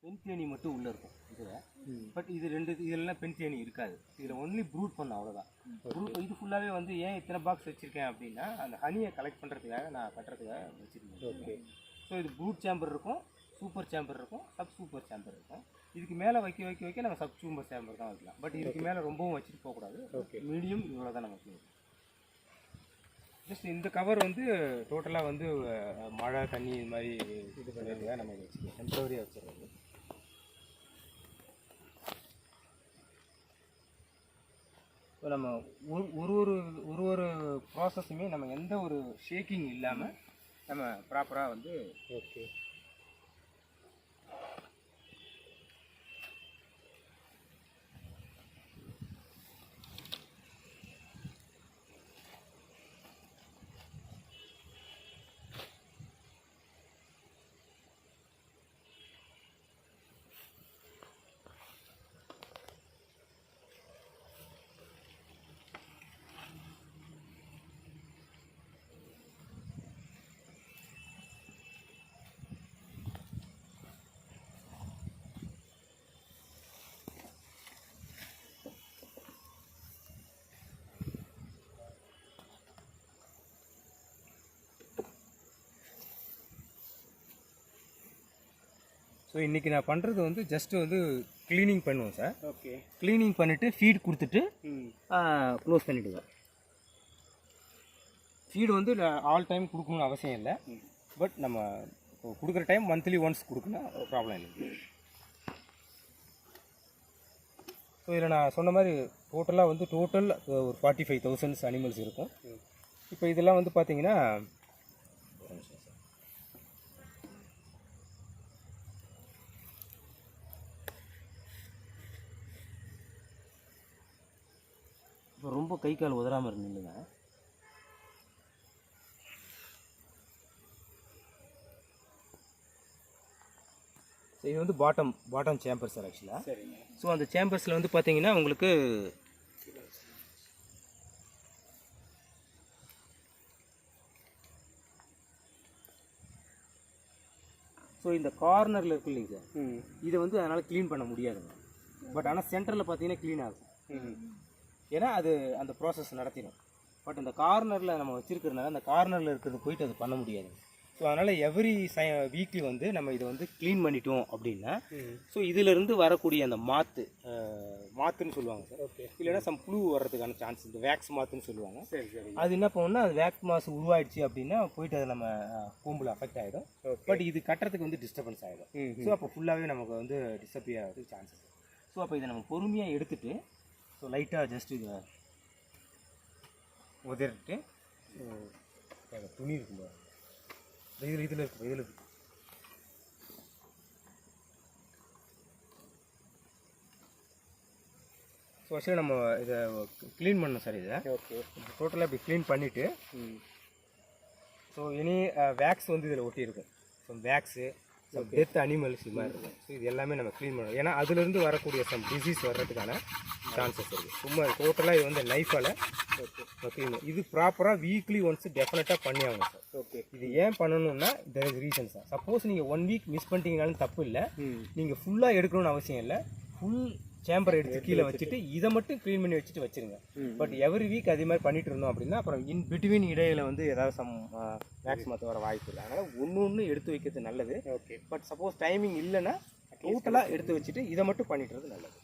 பெண் தேனி மட்டும் உள்ளே இருக்கும் இதில். பட் இது இதெல்லாம் பெண் தேனி இருக்காது. இதில் ஒன்லி ப்ரூட் பண்ண அவ்வளோதான். இது ஃபுல்லாகவே வந்து ஏன் இத்தனை பாக்ஸ் வச்சுருக்கேன் அப்படின்னா அந்த ஹனியை கலெக்ட் பண்ணுறதுக்காக நான் கட்டுறதுக்காக வச்சுருக்கேன். ஓகே. ஸோ இது ப்ரூட் சேம்பர் இருக்கும், சூப்பர் சேம்பர் இருக்கும், சப் சூப்பர் சேம்பர் இருக்கும். இதுக்கு மேலே வைக்க நம்ம சப் சூப்பர் சேம்பர் தான் வைக்கலாம். பட் இதுக்கு மேலே ரொம்பவும் வச்சுட்டு போகக்கூடாது. ஓகே. மீடியம் இவ்வளோ தான் நம்ம வைக்கணும். ஜஸ்ட் இந்த கவர் வந்து டோட்டலாக வந்து மழை தண்ணி இது மாதிரி இது பண்ணுறதுக்காக நம்ம இதை வச்சுக்கலாம். டெம்பரரியாக வச்சுருக்கோம். ஸோ நம்ம ஒரு ப்ராசஸுமே நம்ம எந்த ஒரு ஷேக்கிங் இல்லாமல் நம்ம ப்ராப்பராக வந்து ஓகே. ஸோ இன்றைக்கி நான் பண்ணுறது வந்து ஜஸ்ட்டு வந்து க்ளீனிங் பண்ணுவோம் சார். ஓகே. க்ளீனிங் பண்ணிவிட்டு ஃபீட் கொடுத்துட்டு க்ளோஸ் பண்ணிவிடுவேன். ஃபீடு வந்து ஆல் டைம் கொடுக்கணும்னு அவசியம் இல்லை. பட் நம்ம கொடுக்குற டைம் மந்த்லி ஒன்ஸ் கொடுக்கணும், ப்ராப்ளம் இல்லை. ஸோ இதில் நான் சொன்ன மாதிரி டோட்டலாக வந்து ஒரு 45,000 அனிமல்ஸ் இருக்கும். இப்போ இதெல்லாம் வந்து பார்த்தீங்கன்னா இப்போ ரொம்ப கை கால் உதறாமல் இருந்துங்க. ஸோ இது வந்து பாட்டம் சேம்பர் சார் ஆக்சுவலாக. சரிங்க. ஸோ அந்த சேம்பர்ஸில் வந்து பார்த்தீங்கன்னா உங்களுக்கு ஸோ இந்த கார்னரில் இருக்கு இல்லைங்க சார், இதை வந்து அதனால் க்ளீன் பண்ண முடியாதுங்க. பட் ஆனால் சென்டரில் பார்த்தீங்கன்னா க்ளீன் ஆகும். ஏன்னா அது அந்த ப்ராசஸ் நடத்திடும். பட் அந்த கார்னரில் நம்ம வச்சுருக்கிறதுனால அந்த கார்னரில் இருக்கிறது போயிட்டு அது பண்ண முடியாது. ஸோ அதனால் எவ்ரி வீக்லி வந்து நம்ம இதை வந்து க்ளீன் பண்ணிட்டோம் அப்படின்னா ஸோ இதிலிருந்து வரக்கூடிய அந்த மாற்றுன்னு சொல்லுவாங்க சார். ஓகே. இல்லைன்னா சம் புழு வர்றதுக்கான சான்ஸ், இந்த வேக்ஸ் மாற்றுன்னு சொல்லுவாங்க. சரி சரி. அது என்ன பண்ணணும்னா அது வேக்ஸ் மாசு உருவாயிடுச்சு அப்படின்னா போயிட்டு அதை நம்ம கூம்பில் அஃபெக்ட் ஆகிடும். பட் இது கட்டுறதுக்கு வந்து டிஸ்டர்பன்ஸ் ஆகிடும். ஸோ அப்போ ஃபுல்லாகவே நமக்கு வந்து டிஸப்பியர் ஆகிறதுக்கு சான்சஸ். ஸோ அப்போ இதை நம்ம பொறுமையாக எடுத்துகிட்டு ஸோ லைட்டாக ஜஸ்ட் இதை உதறிட்டு துணி இருக்குல்ல இதில் இருக்குது. ஸோ ஆக்சுவலாக நம்ம இதை க்ளீன் பண்ணோம் சார். இதை ஓகே டோட்டலாக இப்படி க்ளீன் பண்ணிவிட்டு ஸோ எனி வேக்ஸ் வந்து இதில் ஒட்டியிருக்கும். ஸோ வேக்ஸு டெத் அனிமல்ஸ் இது மாதிரி இருக்கும். ஸோ இது எல்லாமே நம்ம க்ளீன் பண்ணணும். ஏன்னா அதுலேருந்து வரக்கூடிய சம் டிசீஸ் வர்றதுக்கான சான்சஸ் இருக்குது. சும்மா டோட்டலாக இது வந்து நைஃபால் க்ளீன் இது ப்ராப்பராக வீக்லி ஒன்ஸ் டெஃபினட்டாக பண்ணி ஆகணும் சார். ஓகே. இது ஏன் பண்ணணும்னா there is reason sir. Suppose நீங்கள் 1 வீக் மிஸ் பண்ணிட்டீங்கனாலும் தப்பு இல்லை. நீங்கள் ஃபுல்லாக எடுக்கணும்னு அவசியம் இல்லை. ஃபுல் சேம்பர் எடுத்து கீழே வச்சுட்டு இதை மட்டும் க்ளீன் பண்ணி வச்சுட்டு வச்சுருங்க. பட் எவ்ரி வீக் அதே மாதிரி பண்ணிட்டு இருந்தோம் அப்படின்னா அப்புறம் இன் பிட்வீன் இடையில வந்து ஏதாவது சம் வேக்ஸ் மாற்ற வர வாய்ப்பு இல்லை. அதனால் ஒன்று எடுத்து வைக்கிறது நல்லது. ஓகே. பட் சப்போஸ் டைமிங் இல்லைன்னா டோட்டலாக எடுத்து வச்சுட்டு இதை மட்டும் பண்ணிட்டுறது நல்லது.